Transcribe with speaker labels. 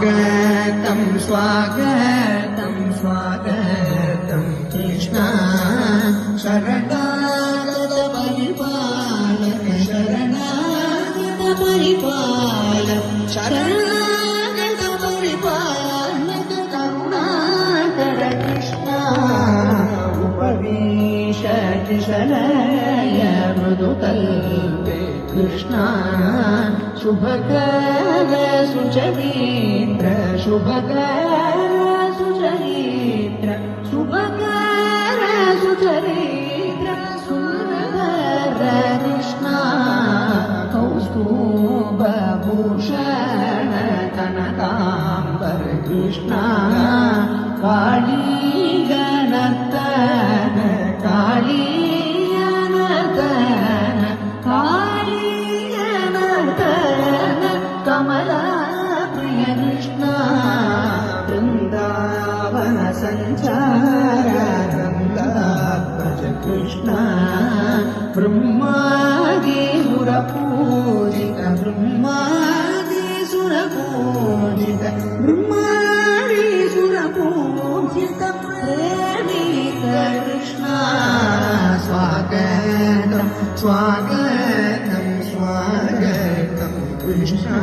Speaker 1: स्वागतं स्वागतं स्वागतं कृष्णा शरणागत परिपालक शरणागत परिपालक शरणागत परिपालक करुणाकर कृष्णा उपविशति शरय मृदुकल्पे कृष्णा शुभकर सुचरित्र शुभकर सुचरित्र शुभकर सुचरित्र सुंदर कृष्णा कौस्तुभभूषण कनकांबर कृष्णा काली गणतन काली गणतन काली गणतन कमला प्रिय कृष्णा वृंदावन संचार वृंदात्मज कृष्णा ब्रह्मादि सुरपूजित ब्रह्मादि सुरपूजित ब्रह्मादि सुरपूजित प्रेमिक कृष्णा स्वागतं स्वागतं स्वागतं कृष्णा